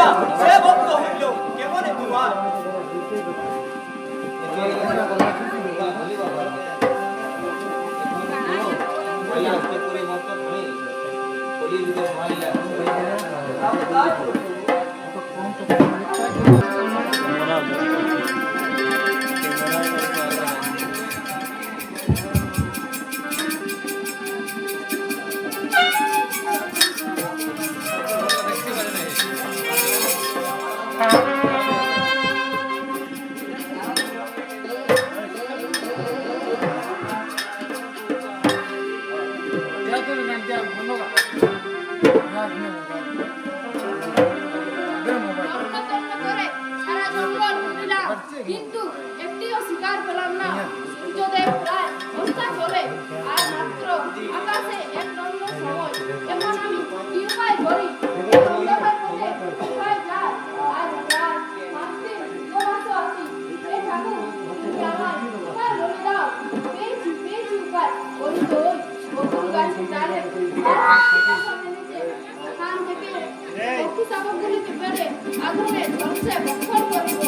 করিয়া সে ভক্ত হইল কেমনে তোমার কিন্তু একটিও শিকার পেলাম না। সূর্যদেব প্রায় অস্ত চলে আর মাত্র আকাশে এক দণ্ড সময়। এখন আমি কি উপায় করি? অন্ধকার পথে কোথায় যায়? আজ রাত মাসে দোমাসও আছি। হে ঠাকুর, তুমি আমায় উপায় বলে দাও। পেয়েছি উপায়। ওই তো ওই বকুল গাছের ডালে স্থান থেকে পক্ষী শাবকগুলিকে পেড়ে আগুনে ধ্বংসে ভক্ষণ করিব।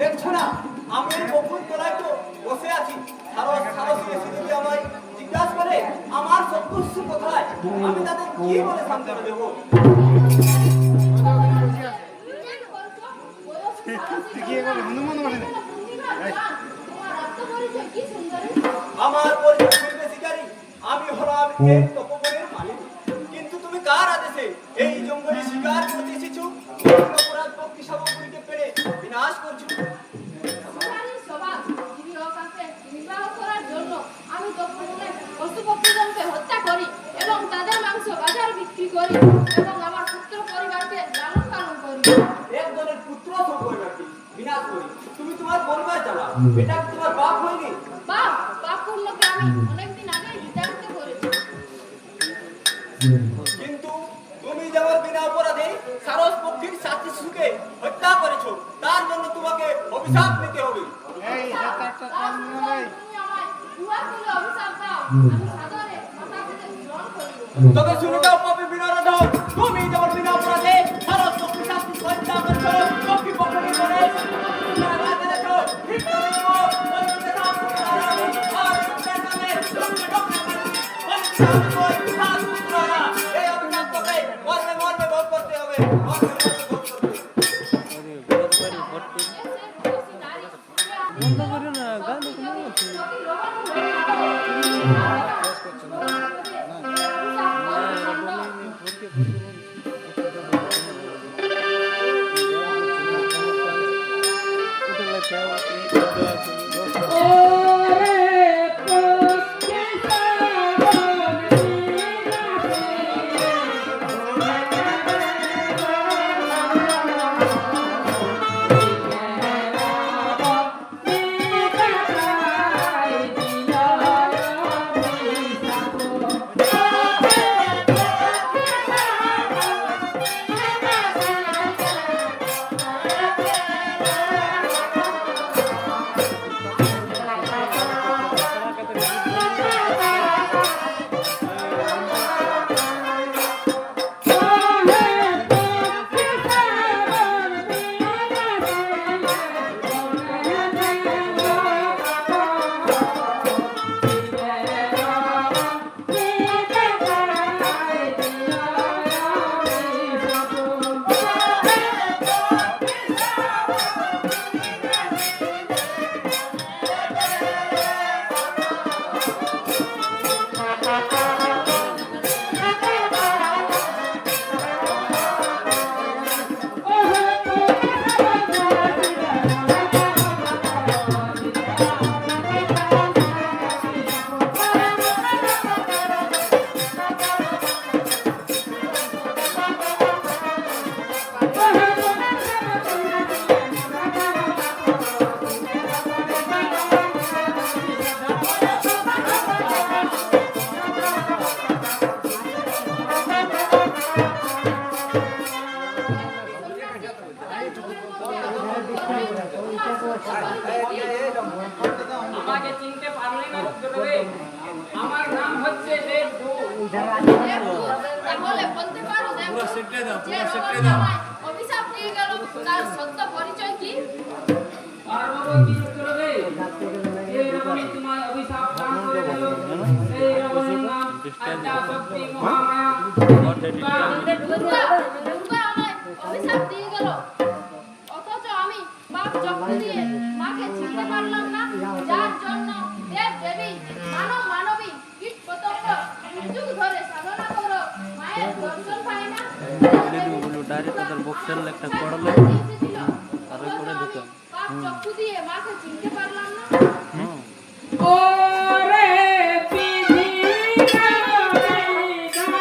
দেখছো না আমি বকুল তলায় তো বসে আছি। আমায় জিজ্ঞাসা করে আমার সর্বস্ব কোথায়, আমি তাদের কি বলে সান্ত্বনা দেবো? আমার পরিচয় শুনবে শিকারী, আমি হলাম এই তপবনের মালিক। কিন্তু তুমি কার আদেশে এই জঙ্গলে শিকার করতে এসেছো? অপরাধ পক্ষী শাবকগুলিকে পেড়ে বিনাশ করছো। আমি তপবনের পশু পক্ষীজনকে হত্যা করি এবং তাদের মাংস বাজারে বিক্রি করি এবং আমার পুত্র পরিবারকে লালন পালন করি। একজনের পুত্র পরিবারকে বিনাশ করি, তুমি তোমার পরিবার চালাও, এটা তোমার বাপ হয়নি? পাপ করলোকে আমি অনেকদিন আগে বিতাড়িত করেছি। কিন্তু তুমি যেমন বিনা অপরাধে সারস পক্ষীর সাথী শিশুকে হত্যা করেছো, তার জন্য তোমাকে অভিশাপ নিতে হবে। তবে শুনে দাও পাপী বিনারাধন, তুমি যেমন বিনা অপরাধে সারস পক্ষীর সাথী হত্যা করেছো, পক্ষী পক্ষের করে তাহলে বলতে পারো দেবু যে রমণী আমায় অভিশাপ দিয়ে গেল তার সত্য পরিচয় কি? পার্বতী কি উত্তর দেবে? যে রমণী তোমায় অভিশাপ দান করে গেল সেই রমণীর নাম আদ্যা শক্তি মহামায়া দুর্গা আমায় অভিশাপ দিয়ে গেল, অথচ আমি পাপ চক্ষু দিয়ে মাকে চিনতে পারলাম না, যার জন্য দেব দেবী মানব মানবী কীট পতঙ্গ যুগ ধরে সাধনা করো মায়ের দর্শন পায় না। পাপ চক্ষু দিয়ে মাকে চিনতে পারলাম না। ওরে পৃথিবীর এখন নিতে পারে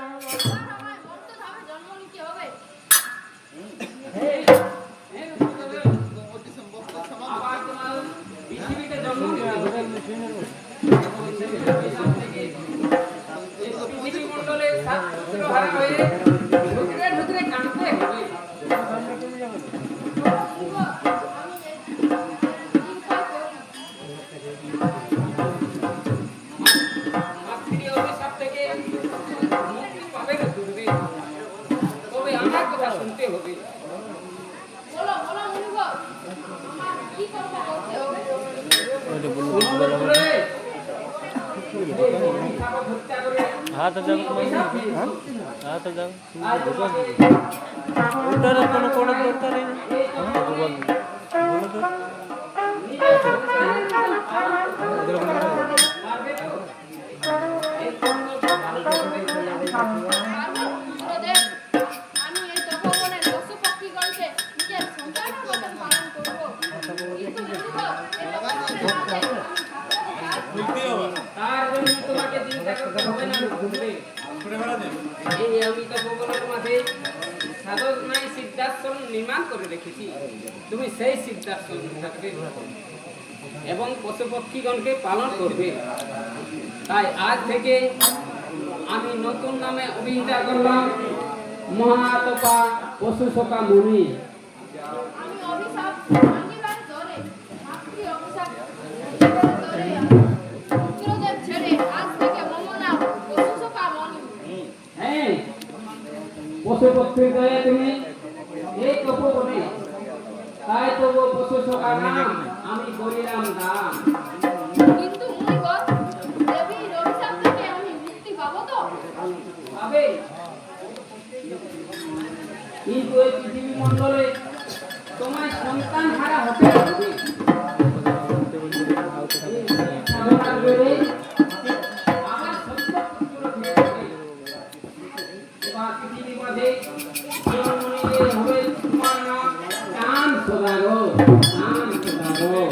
অভিশাপ জন্ম নিতে হবে আমায় মর্তধামে জন্ম নিতে হবে। আবার তোমার পৃথিবীতে জন্ম নিতে হবে। পৃথিবী মণ্ডলে সাত পুত্রহারা হয়ে ঢুকরে ঢুকরে কাঁদতে হবে। মাতৃ অভিশাপ থেকে মুক্তি পাবে না দুর্বে, তবে আমার কথা শুনতে হবে। বলো বলো মুনিবর, আমার কি কর্ম করতে হবে? हाथ जग हाथ जग उधर कोनो कोनो बोलता नहीं बोल बोलो तो গুরুদেব, আমি এই তপবনের পশু পক্ষীগণকে নিজের সন্তানের মতন পালন করব, কিন্তু মুনিবর, এই তপবনের মাঝে তার জন্য তোমাকে চিন্তা করতে হবে না ঘুরবে। এই আমি তো ভগবানের মাঝে সাধনায় সিদ্ধাশ্রম নির্মাণ করে রেখেছি, তুমি সেই সিদ্ধাশ্রম থাকবে এবং পশু পক্ষীগণকে পালন করবে। তাই আজ থেকে আমি নতুন নামে অভিহিত করলাম মহাতপা পশু সখা মুনি। আমি অভিশাপ ভাঙিবার তরে, মাতৃ অভিশাপ ভাঙিবার তরে গুরুদেব ছেড়ে আজ থেকে মম নাম পশু সখা মনি। হ্যাঁ, পশু পক্ষীর দয়া তুমি এই তপবনে, তাই তো ও পশু সখার নাম আমি করিলাম দান। কিন্তু মুনিবর, দেবীর অভিশাপ থেকে আমি মুক্তি পাবো তো? পাবে, কিন্তু এই পৃথিবী মণ্ডলে তোমার সন্তান হারা হতে হবে। সাধনার বেড়ে আমার সত্য পুত্র হতে হবে। এবার পৃথিবীর মাঝে জন্ম নিলে হবে তোমার নাম চাঁদ সদাগর, চাঁদ সদাগর।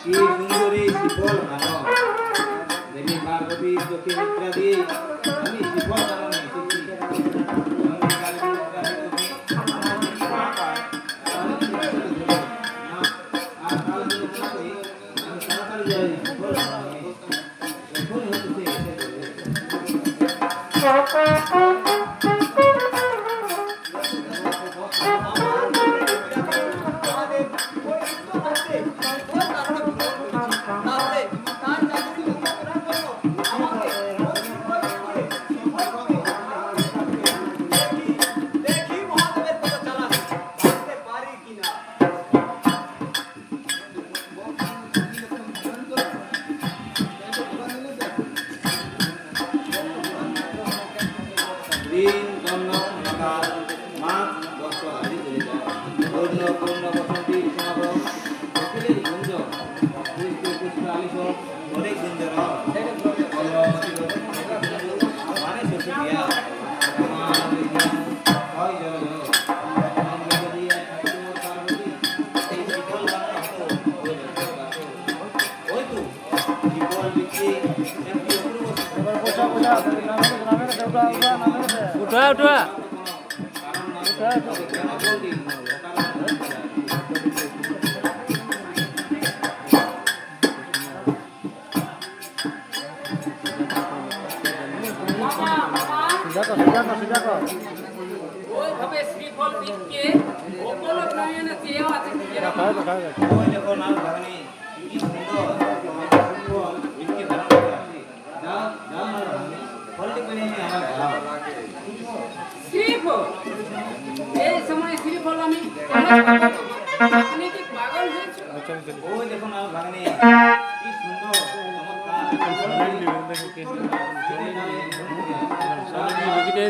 কি সুন্দরী শিফল মানব দেবী পার্বতী চোখে মুদ্রা দিয়ে আমি শিফল বানানো এসেছি। আমি কালী মুদ্রা তুমি আর কাল পূর্ণ বসন্তী সমাগম অখিলের গুঞ্জ পুষ্পে পুষ্প আলিশন অনেক গুঞ্জর মানে সুখিয়া আমার বিজ্ঞান হয় জল অঙ্গদি ঠাকুর পার্বতী এই বিকল বানা হতো ওই তো বিকল বিক্রি একটি অপূর্ব উঠা উঠা মামা মামা সিধা কর ওইভাবে শ্রীফল দিককে অপলক নয়নে চেয়েও আছে ওই দেখো নাল ভাগ্নে কি সুন্দর ফল বিক্রি ধারণ করে আছে যাও যাও নাল ভাগ্নে ফলটি পেলে আমি আমার দাও শ্রীফল এই সময় শ্রীফল আমি আপনি কি পাগল হয়েছে ওই দেখো নাল ভাগ্নে কি সুন্দর চমৎকার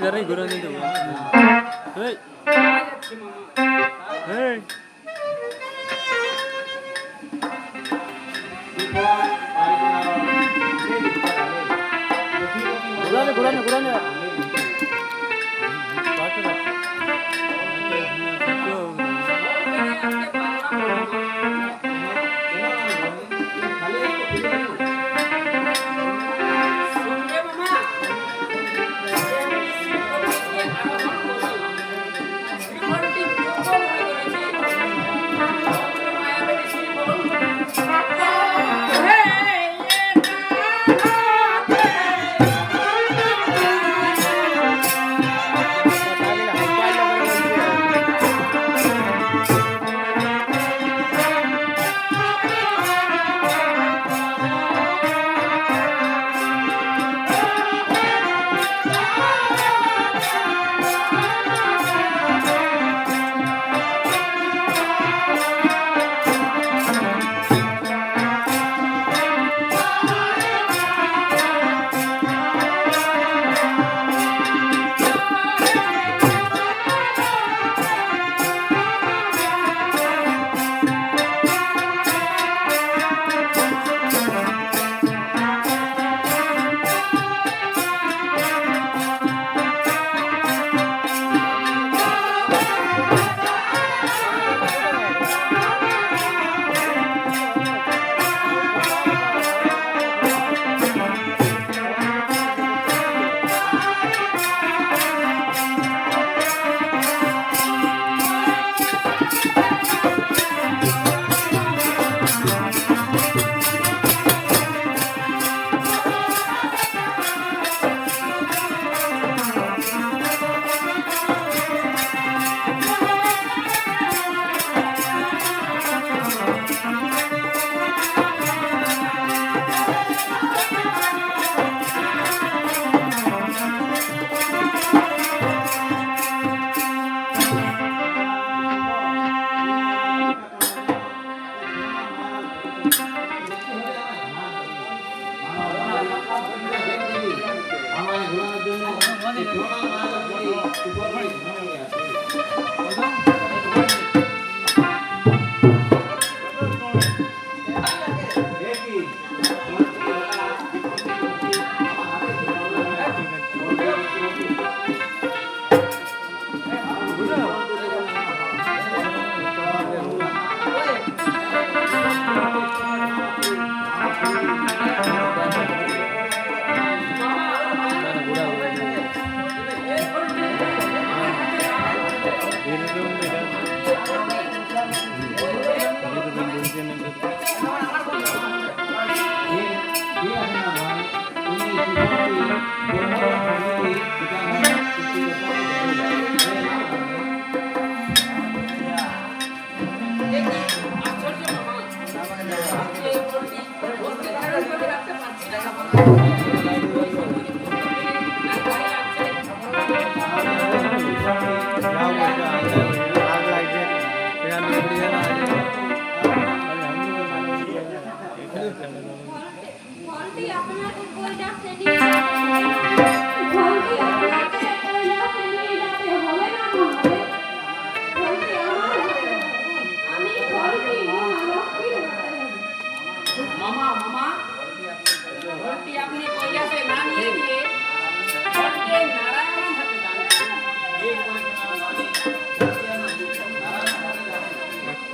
ধরে ঘুরে নিয়ে দেবো এই যাচ্ছি মামা এই ঘুরানে ঘুরানে সঙ্গে মামা শ্রীফলটিকে আরোহণ করি শ্রীফলটি প্রবল হয়ে ধরেছে মায়াবতী শ্রীফল হে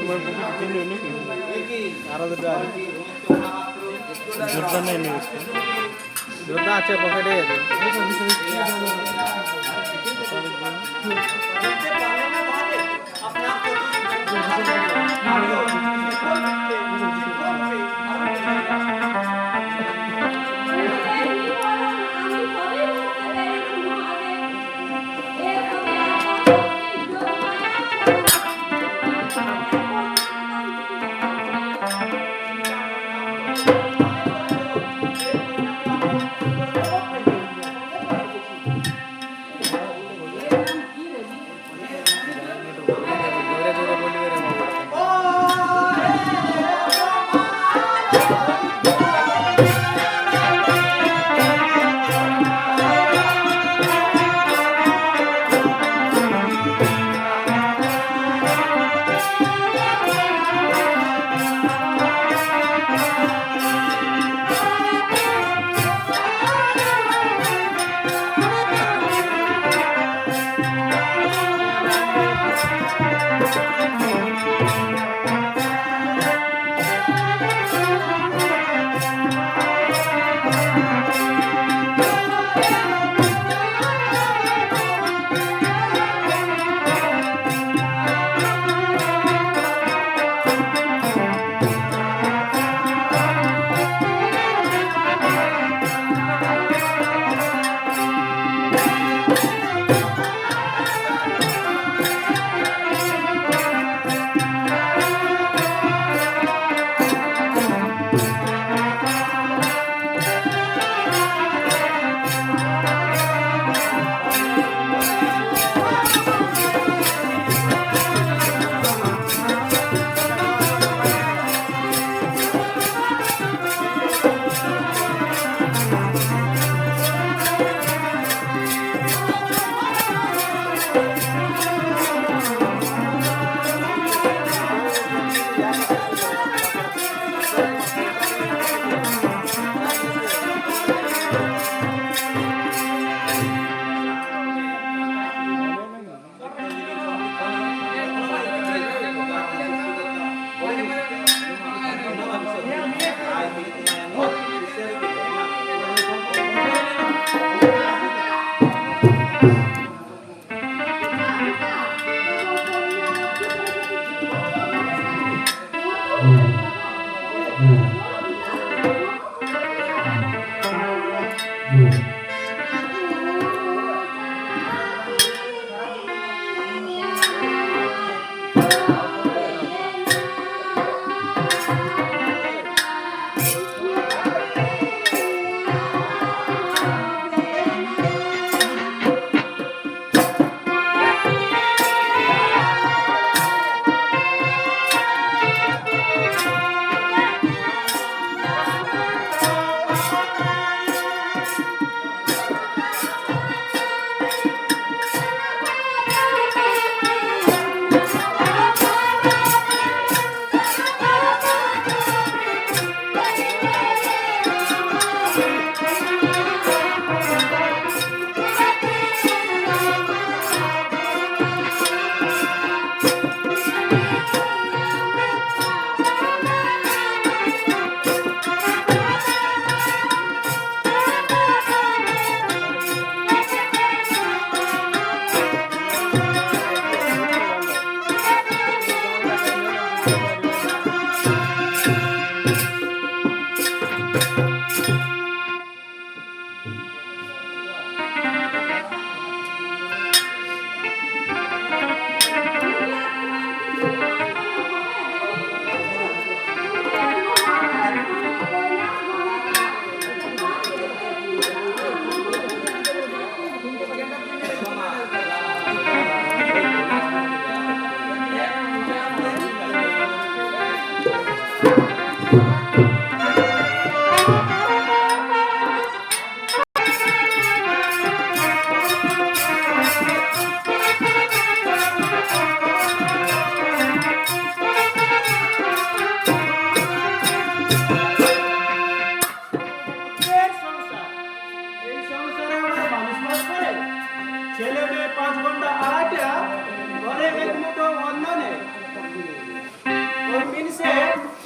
তোমার পকেটে চিনি নাকি এ কি আরো দুটো আছে কি তোমরা মাত্র জোরদার নেই নিয়েছে জোরদার আছে পকেটে বলতে পারলেন না মহাদেব, আপনার জোরে জোরে বলবে রে Thank you.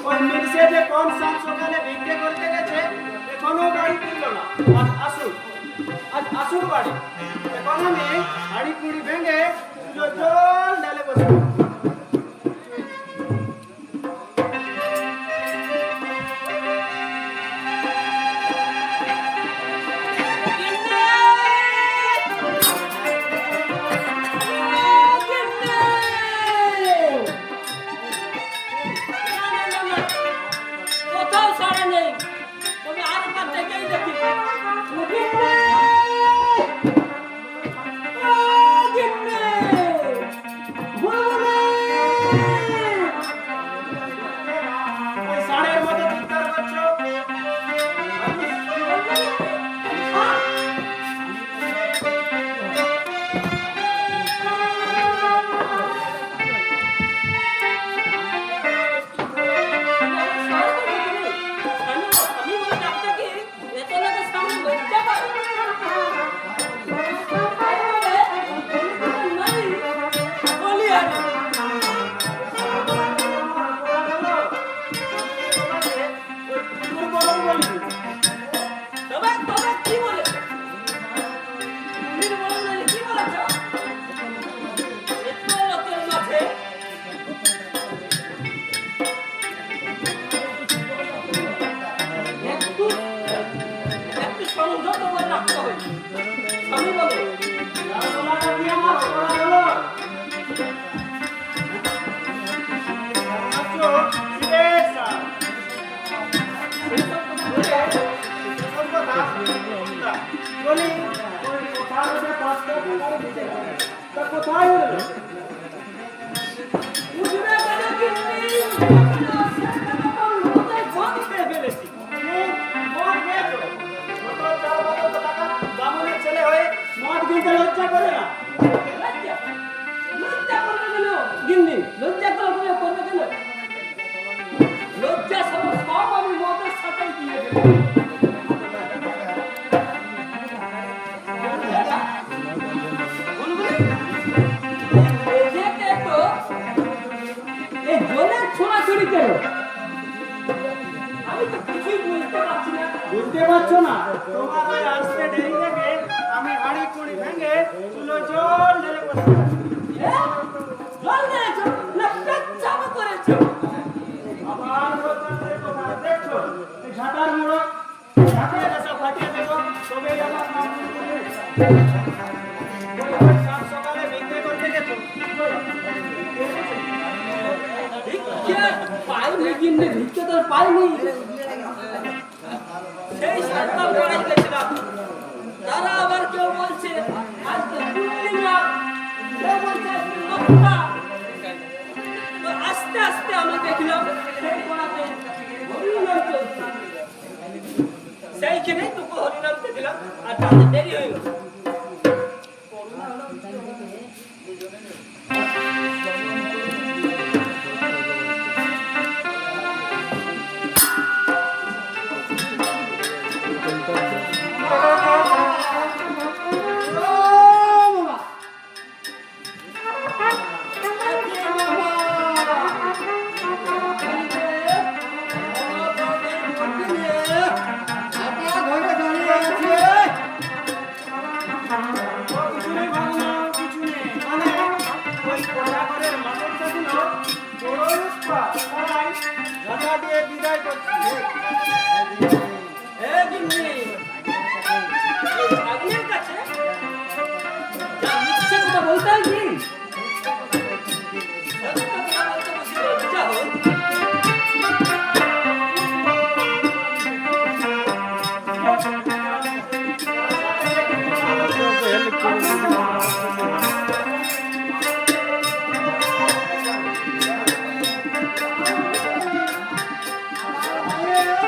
ওই মিলছে যে কোন সাত সকালে ভিক্ষে করতে গেছে এখনো বাড়ি ফিরল না। আজ আসুক বাড়ি। এখন আমি হাড়ি কুড়ি ভেঙে জল ডালে বসে কোথাও সারা নেই, তবে আর পার থেকেই দেখি ওই ষাঁড়ের মতো চিৎকার করছো। আমি বলে ডাক্তার কি এত লোকের সামনে লজ্জা পায় বলি আর তবে তবে কি বলে তুমি বলো না কি বলেছ এত লোকের মাঝে একটু একটু সংযত করে রাখতে হবে আমি বলে কোথায় হলো বুঝবে কেন কিন্তু মদ খেয়ে ফেলেছি। মদ খেয়েছো? ছোট চার বারো টাকা বামুনের ছেলে হয়ে মদ কিনতে লজ্জা করে না? লজ্জা লজ্জা করবে কেন গিন্নি লজ্জা করবে কেন লজ্জা সব আমি মদের সাথে দিয়ে দেব এই জলের ছোড়াছড়ি কেন আমি তো কিছুই বুঝতে পারছি না বুঝতে পারছো না? তোমার ওই আসতে দেরি দেখে আমি হাড়ি কুড়ি ভেঙে চুলো জল ঢেলে বসে আছি। জল দিয়েছ না পেচ্ছাপ করেছ আবার বলতে কোথায় দেখছো? এই ঝাঁটার মুড়ো ঝাঁটিয়ে দেশা ফাটিয়ে দেবো তবেই আমার নাম করবে। ওই সাত সকালে ভিক্ষে করতে গেছো। পাইনি গিন্নি ভিক্ষে তোর পাইনি সেই সন্তান পড়াই গেছিলাম তারা আবার কেউ বলছে আজকে পূর্ণিমা কেউ বলছে আজকে লক্ষা তো আস্তে আস্তে আমি দেখলাম সেই পড়াতে হরিনাম চলছে সেইখানেই তোকে হরিনাম দিলাম আর তাতে দেরি হয়ে গেল কিছু নেই ভাবনা, কিছু নেই। মানে ওই কোঠাঘরের মানুষগুলো বড় উৎপাত, তাই ঝাঁটা দিয়ে বিদায় করছি। এ গিন্নি এই ভাগ্নের কাছে যা মিথ্যে কথা বলতে হয় কি সত্য কথা বলতে বসে লজ্জা হয় Yeah.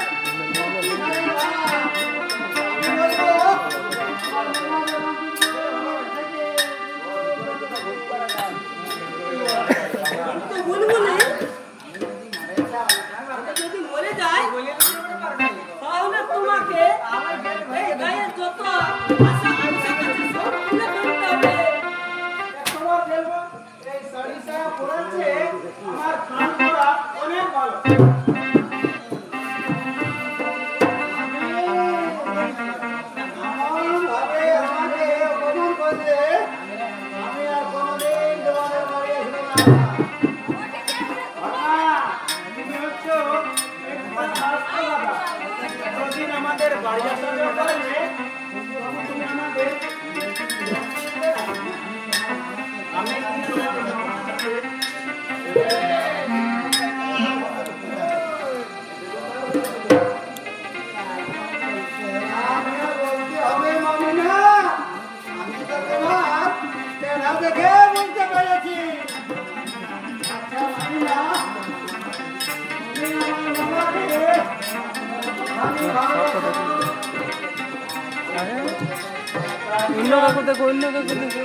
অন্য কাকু দেখো, অন্য কাকু দেখো।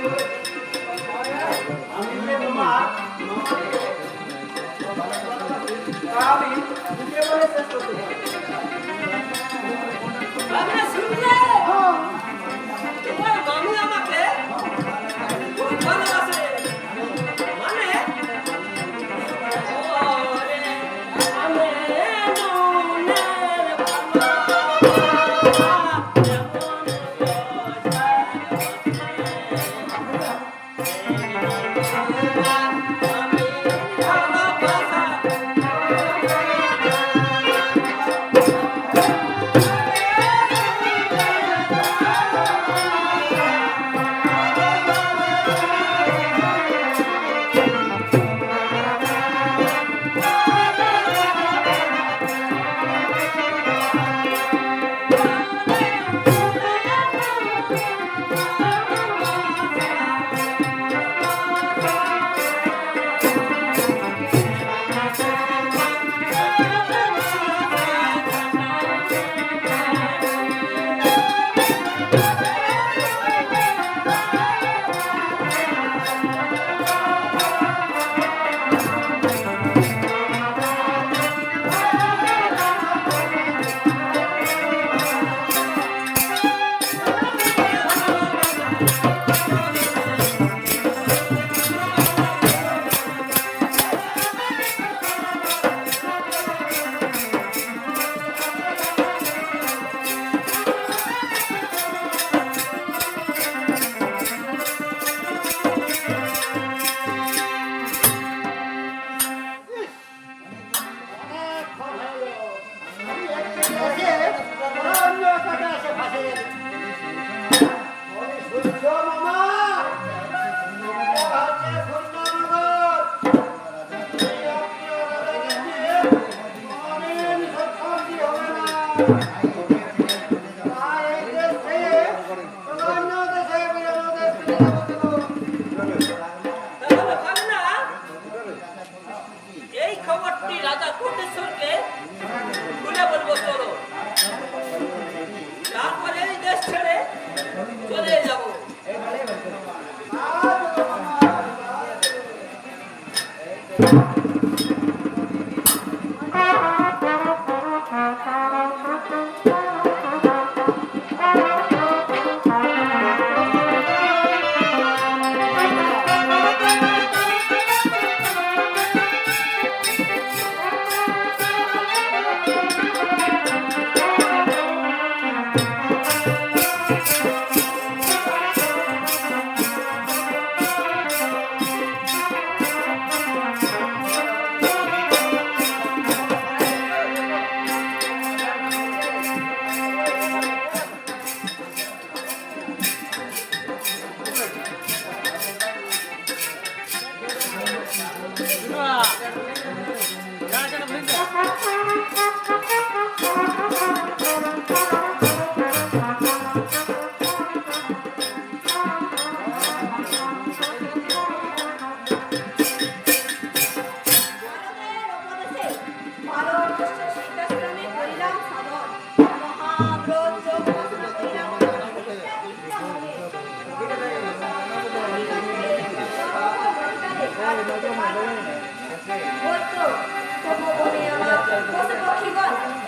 আমি যে তোমার আমি একেবারে শেষ করতে পারি। বাবা শুনলে তোমার মামি আমাকে খুব ভালোবাসে মানে ওরে আমি মনের তাহলে কান্না এই খবরটি রাজা কোটেশ্বরকে খুলে বলবো চলো তারপরে এই দেশ ছেড়ে চলে যাব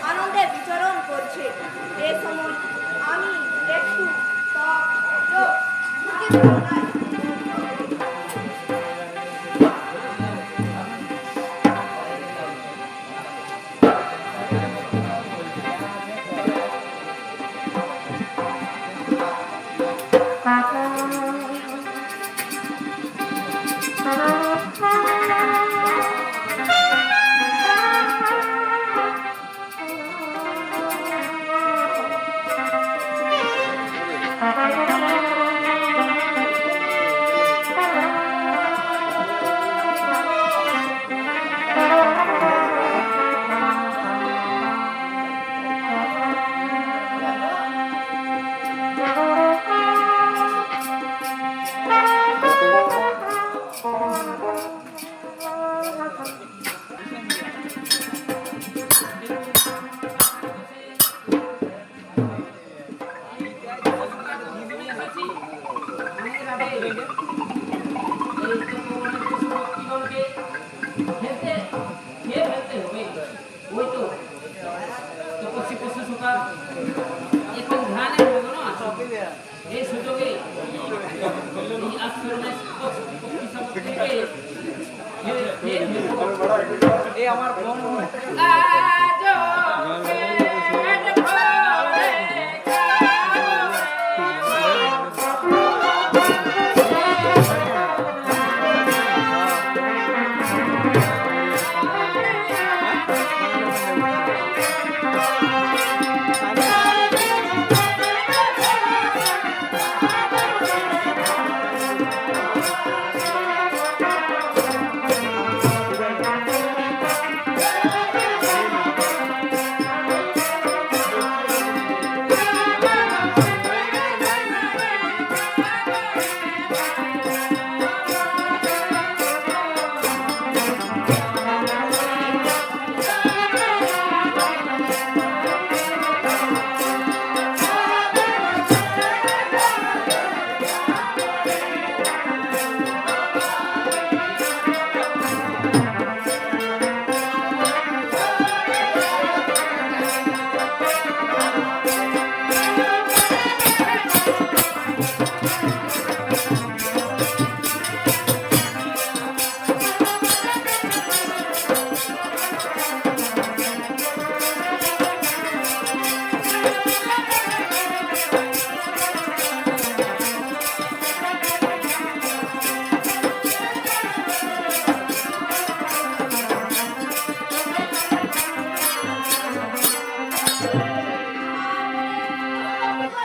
আনন্দে বিচরণ করছে এ সময় আমি একটু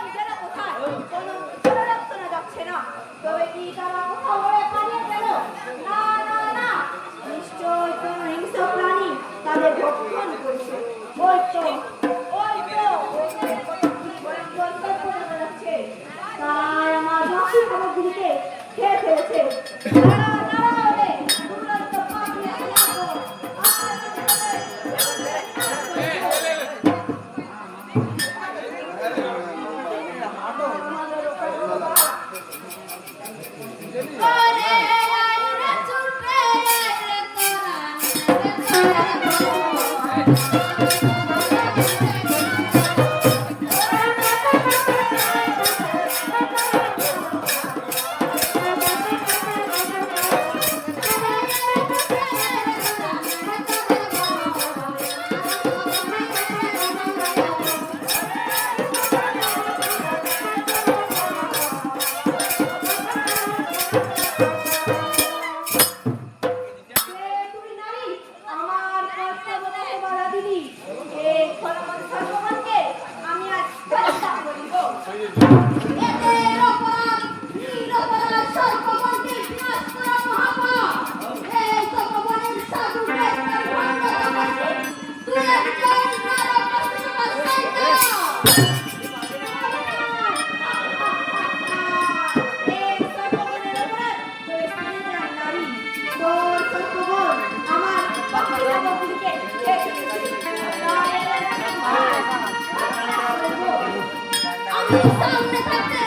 নিজেরা কোথায়? কোনো খবর শোনা যাচ্ছে না। তবে কি তারা কোথাও উড়ে পালিয়ে গেল? না, না, না। নিশ্চয়ই কোনো হিংস্র প্রাণী তাদের ভক্ষণ করছে। ওই তো, ওই তো, ওইখানে কি ভয়ঙ্কর সর্প দেখা যাচ্ছে। তাই আমার বাকি সামগ্রীকে খেয়ে ফেলেছে। দাঁড়াও, দাঁড়াও রে। তোমরা তো পাগল হয়ে গেছো। ওরে আইরে চুপে আইরে তুমি নারী, আমার কর্তব্য দেখে বলা দিদি। এই খলমন সর্বমনকে আমি আজ হত্যা করিব। এদের অপরাধ নিরপরাধ সর্বমন্ত্রী বিনাশ করা মহাপাপ। এই সর্বমনের সাধু বেশটার ভণ্ড তপস্বী, তুই একজন নরপশু সন্তান। এই সর্বমনের অপরাধ তোর স্ত্রী আর নারী। তোর সর্বমন আমার পক্ষে সামগ্রীকে খেয়ে ফেলেছে। তাই এদের আমি আমি সামনে থাকতে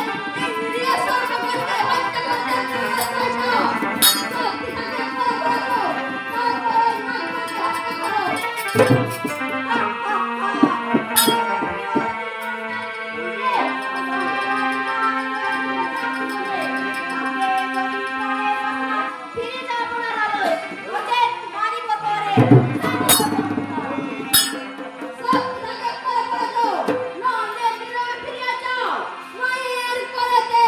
এই নিরীহ সর্বমনকে হত্যা করতে নির্দেশ করেছ। শক্তি থাকে বড় করো, তারপরে মাকে হত্যা করো। ফিরে যাব না রাবণ। ওকে মারিব তোরে। শক্তি থাকে বড় করো, নইলে নীরবে ফিরে যাও মায়ের কোলেতে।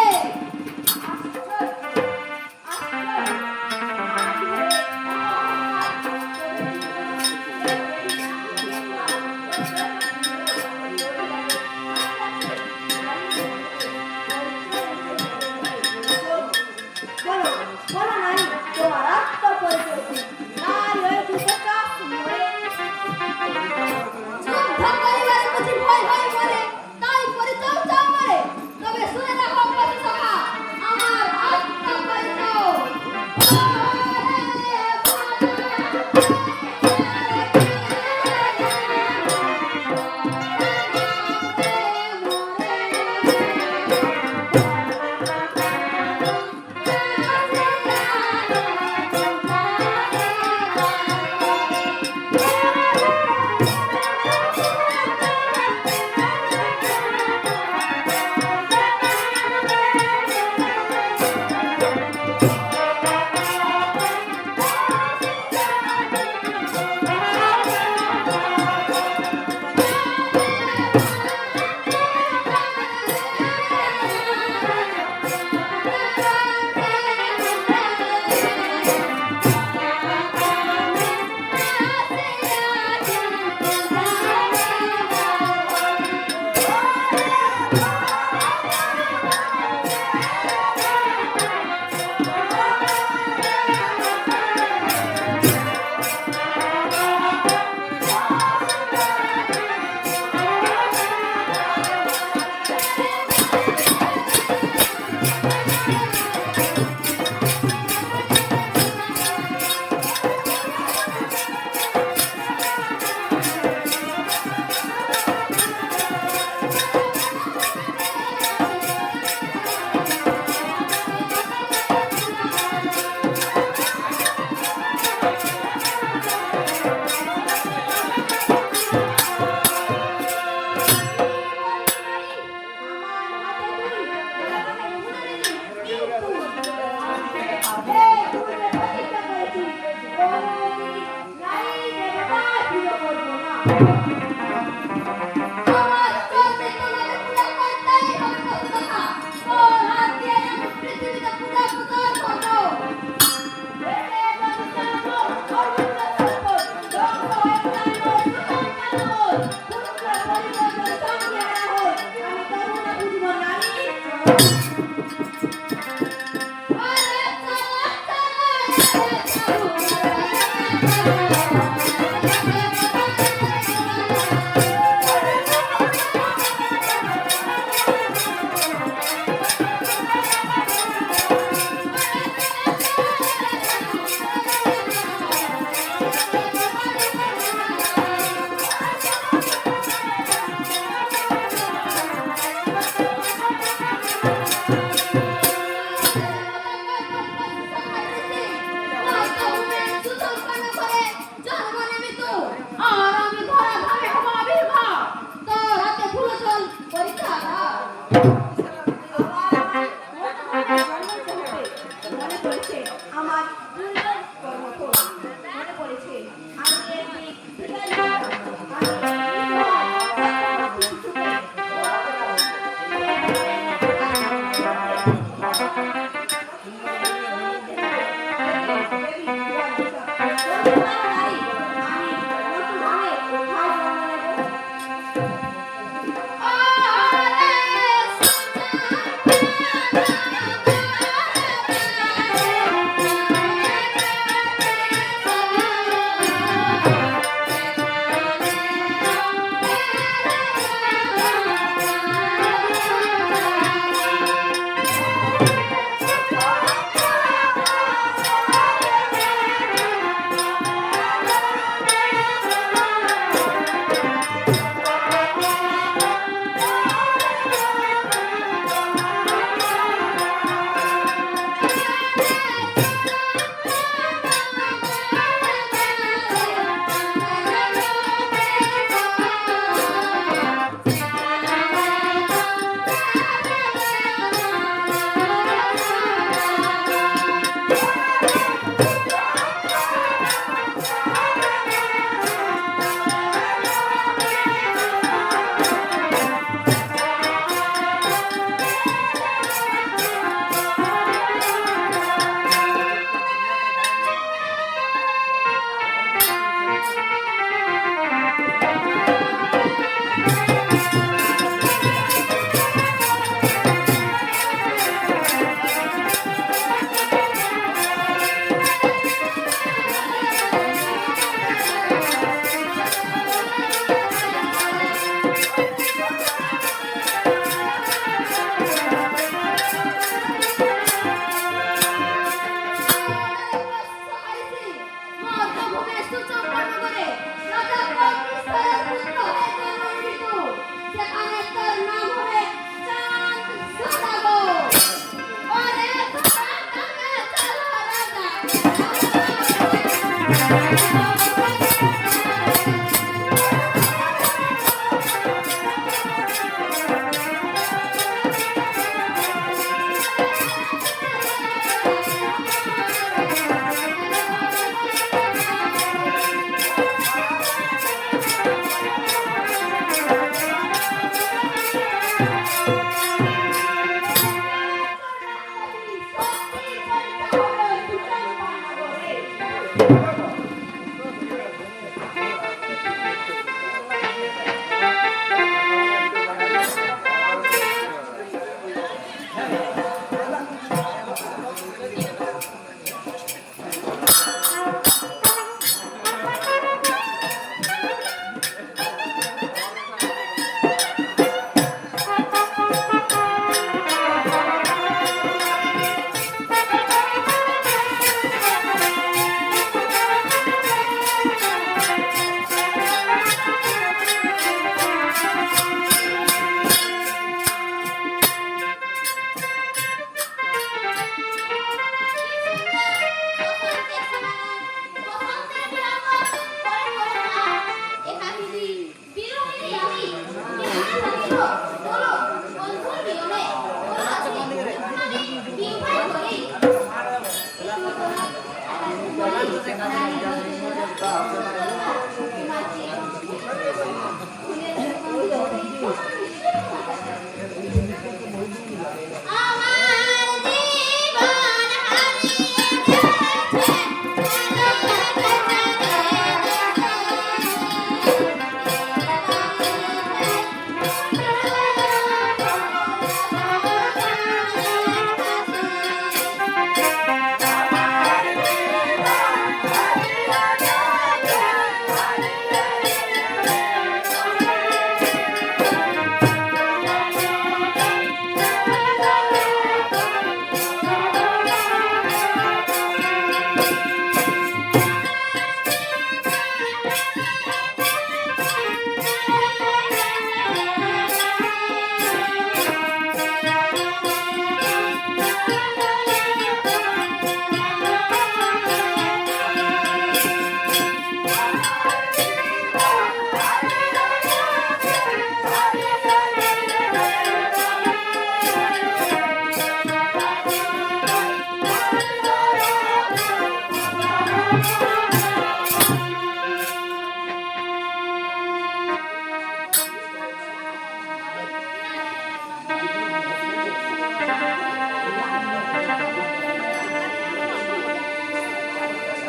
আমার চলবে তোমাকে পূজা করতেই হবে কথা। তোর হাত দিয়ে আমি পৃথিবীতে পূজা প্রচার করবো। মনে পড়েছে আমার পূর্বের কর্মফল। মনে পড়েছে আমি একদিন ভিখারি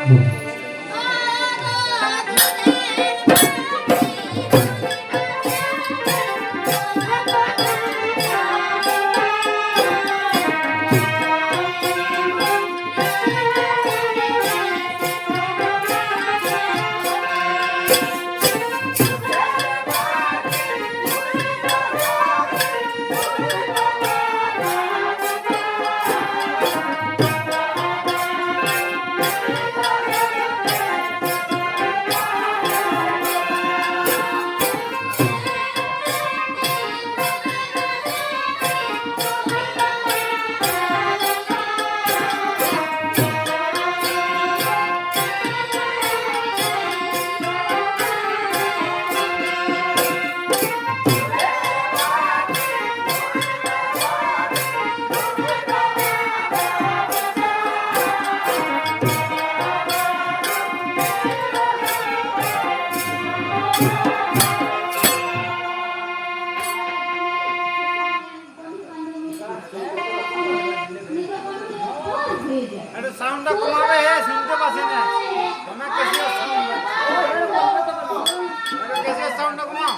একটু সাউন্ডটা কমাবে, হে শুনতে পাচ্ছি না। তোমরা কেসে সাউন্ডটা কমাও।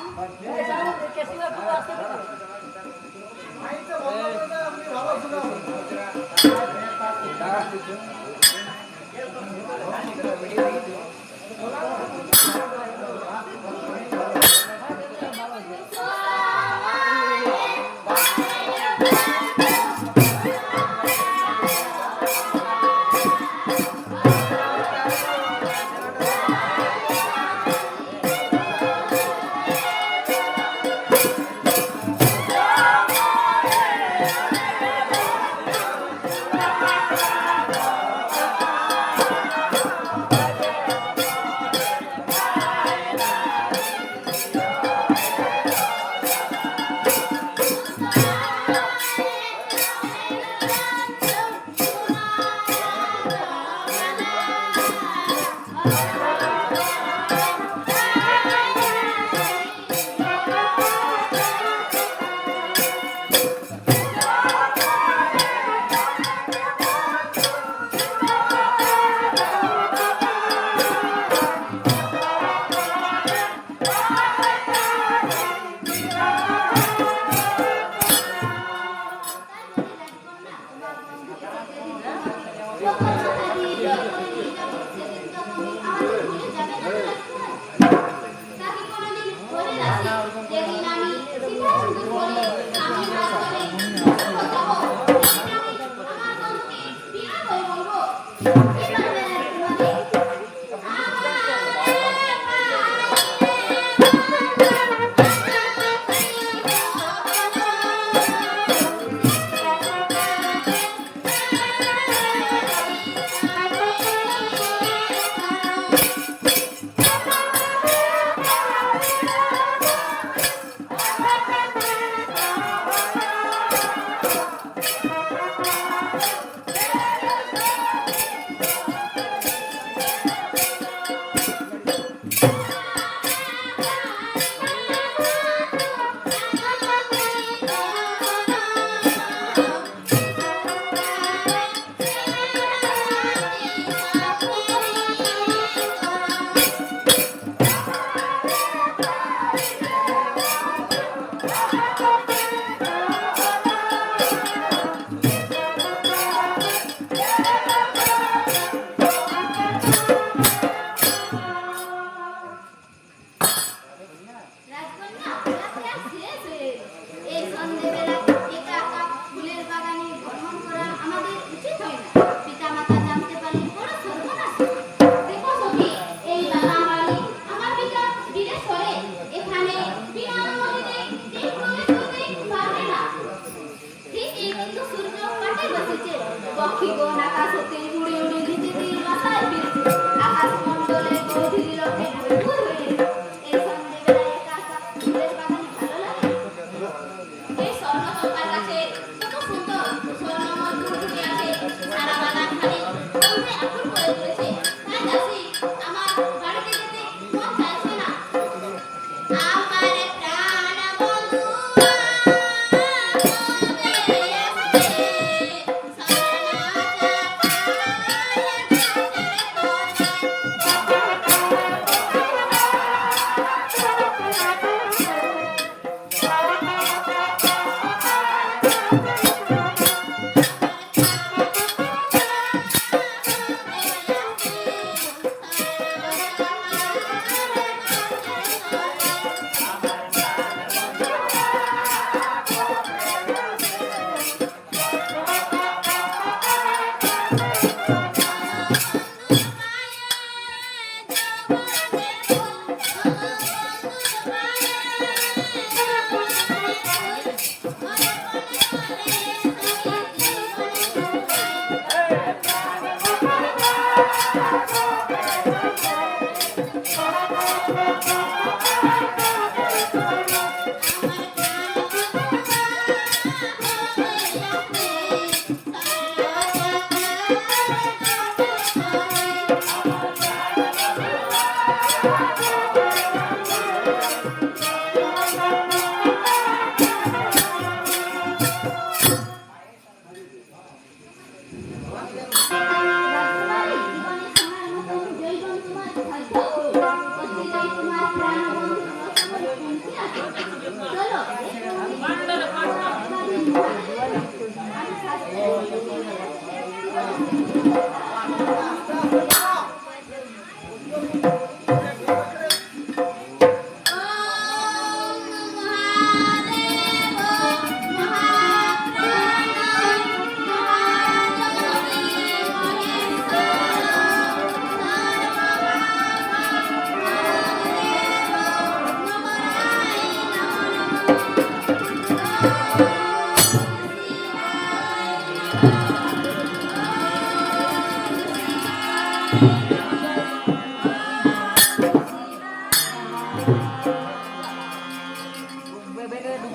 এই স্বর্ণ রাজকুমারী, জীবনে সোনার মতো জৈবন তোমার ভাগ্য। অচিরেই তোমার প্রাণবন্ধু রসময় পৌঁছে আসবে। চলো, আমি শাস্তি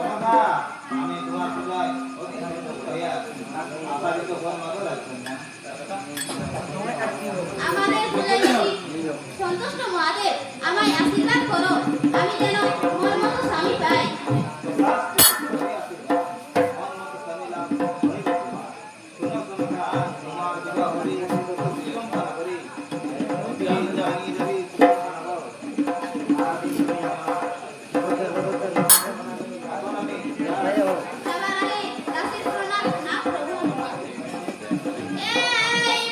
বাবা, আমি তোমার চুলায় অতি সন্তুষ্ট হইয়া আপাতত ফল মাত্র রাখছেন না। আমাদের ছেলেটি সন্তুষ্ট মহাদেব, আমায় আশীর্বাদ করো, আমি যেন মন মতো স্বামী পাই। সবার আগে দাসের প্রণাম না প্রভু। এই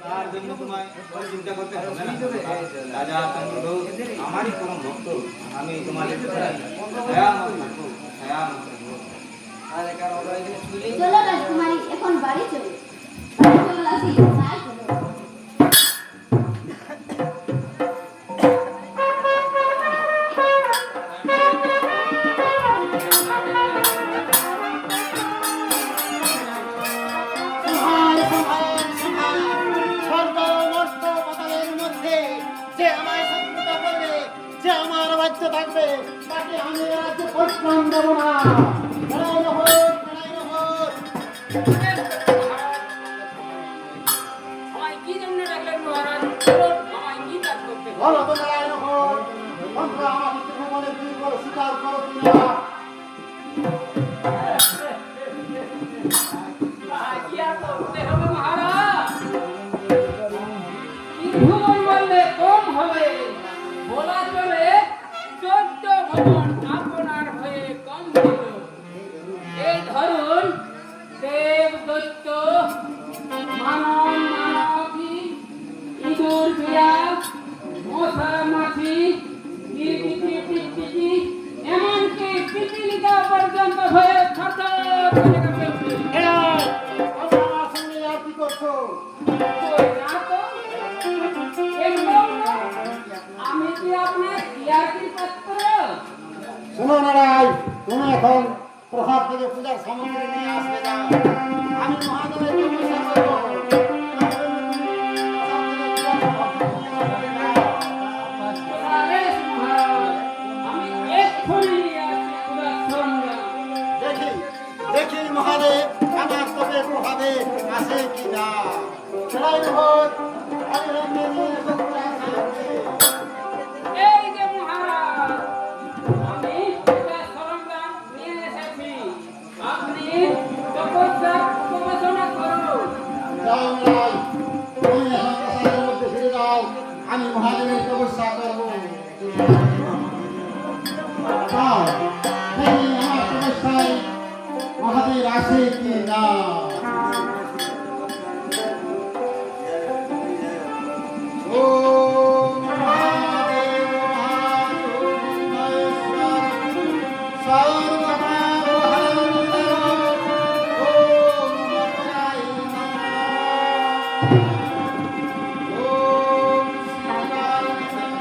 তার জন্য তোমায় কোনো চিন্তা করতে হবে না। রাজা চন্দ্রদেব আমারই পরম ভক্ত। আমি তোমাদের ছাড়া ছায়া মতো থাকবো, ছায়া মতো থাকবো। চলো রাজকুমারী, এখন বাড়ি চলো। বাড়ি চলো দাসী, তাই চলো। সর্বমর্তপতালের মধ্যে যে আমায় শত্রুতা করবে, যে আমার রাজ্য থাকবে, তাকে আমি এ রাজ্যে পরিত্রাণ দেব না। লড়াই নহর, লড়াই নহর। আমায় কি জন্য ডাকলেন মহারাজ? বলুন, আমায় কি কাজ করতে হবে? বলো তো লড়াই নহর, তোমরা আমাকে ত্রিভুবনে দুর্বল স্বীকার করো কিনা? কি আর করতে হবে মহারাজ? ত্রিভুবন বললে কম হবে, বলা চলে 14 ভুবন আপনার হয়ে কম হইল। এই ধরুন, দেব দৈত্য, মানব মানবী, ইঁদুর বিড়াল, মশা মাছি, টিকটিকি টিকটিকি, এমনকি পিপীলিকা পর্যন্ত হয়ে থরথর করে কাঁপতে উঠল। এই, তোমরা আমার সঙ্গে আর কি করছো? কই না তো? একদম না। আমি কি আপনার ইয়ার্কির পাত্র? শোনো নারাই, তুমি এখন প্রভাত থেকে পূজার সামগ্রী নিয়ে আসবে না। আমি মহাদেবের তপস্যা করবো। বেশ মহারাজ, আমি এক্ষুনি নিয়ে আসছি পূজার সরঞ্জাম। দেখি দেখি মহাদেব আমার তপের প্রভাবে আসে কি না। লড়াই নহর, অবিলম্বে নিয়ে এসো পুরাণ সাহেবকে। এই যে মহারাজ, আমি এটা সরঞ্জাম নিয়ে এসেছি। আপনি তপস্যা গবেষণা করুন। যাও রাই, তুমি এখন প্রাসাদের মধ্যে ফিরে যাও, আমি মহাদেবের তপস্যা করবো। যাও, দেখি আমার তপস্যায় মহাদেব আসে কি না। ওম মহাদেব মহাযোগীশ্বর সর্বমঙ্গলমঙ্গলম। ওম মকরায় নমঃ। ওম শিবায় নমঃ।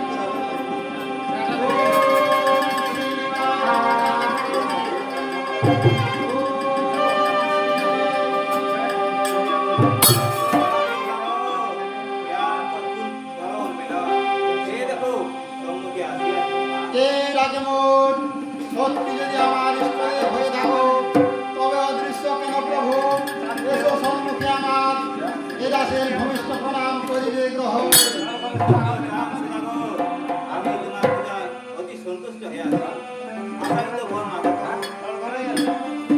কে রাজমোহন, সত্যি যদি আমার ইষ্টদেব হয়ে থাকো, তবে অদৃশ্য কেন প্রভু? এসো সম্মুখে আমার এ দাসের ভূমিষ্ঠ প্রণাম করিবে গ্রহণ। আমি তোমার পূজায় অতি সন্তুষ্ট হয়ে আছি। আশাকৃত বর মাতা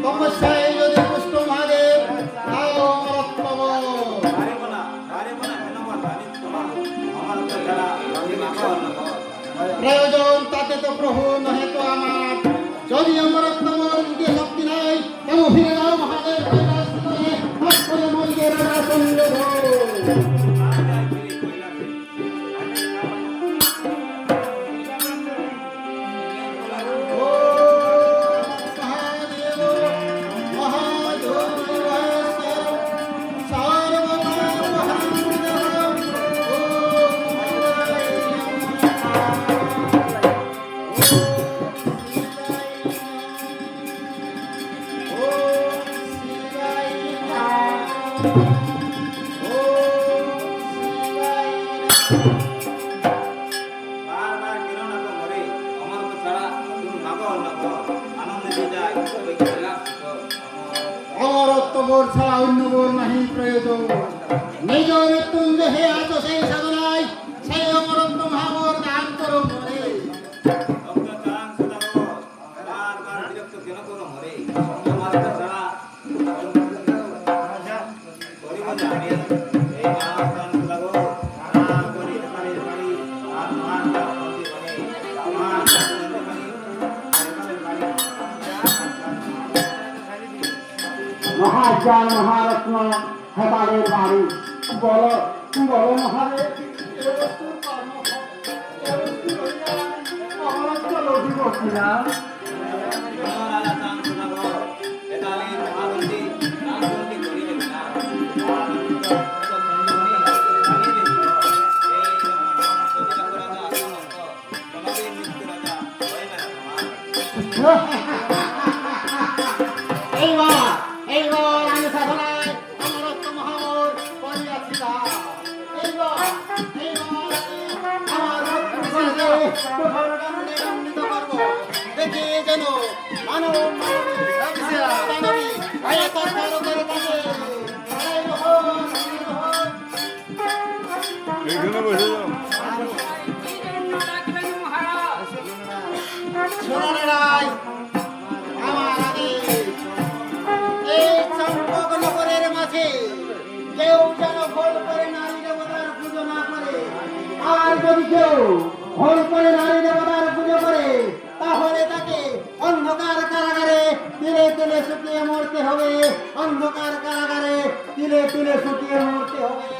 তপস্যায় যদি পুষ্ট মহাদেব, তাও অমরত্তম। পারিব না কেন বর জানি তোমার আমার তো যারা আমি মাথা অন্য প্রয়োজন তাতে তো প্রভু নহে তো আমার। যদি অমরত্তম নিজে শক্তি নাই, তবু ফিরে যাও মহাদেব কৈলাস করে, হাত করে মরিবে রাজা চন্দ্রধর। বারবার কেন না তো মরে আমার তো ছাড়া তুমি মাগো অন্য আনন্দে দিয়ে যায় ওই কৈলাস অমরত্ব বোর ছাড়া অন্য বোর নাহি প্রয়োজন। নিজ মৃত্যুঞ্জয় হে আছো সেই সাধনায়, সেই অমরত্ব মহাবোর দান করো মরে। ভক্ত চান সদাগর বারবার বিরক্ত কেন করো মরে আমার তো ছাড়া করিব জানি এই মহাস্থান সদাগর নাম করি পারি আর মহান শান্তি বনে মহান শান্তি বনে মহাজ্ঞান মহারত্ন হেতালের বাড়ি। বলো বলো মহাদেব, এ বস্তুর কর্ম এ বস্তু লইয়া অমরত্ব লভিব কিনা? রাজা চান সদাগর এতালির মহাবন্দী নাম বন্দী করিবে না এইবার আমি সাধনায় অমরত্ব মহাবোর করিয়াছি দান। এইবার আমার ভক্তগণকে কঠোর দণ্ডে দণ্ডিত করব। দেখি যেন মানব দানবী ভয়ে তৎপর করে থাকে। লড়াই রহস্য, কি জন্য ডাকলেন মহারাজ? শোনো রায়, আমার আদেশ, এই চম্পকনগরের মাঝে কেউ যেন ভুল করে নারী দেবতার পুজো না করে। আর যদি কেউ ভুল করে নারী দেবতার পুজো করে, তাহলে তাকে অন্ধকার কারাগারে তিলে তিলে শুকিয়ে মরতে হবে। অন্ধকার কারাগারে তিলে তিলে শুকিয়ে মরতে হবে।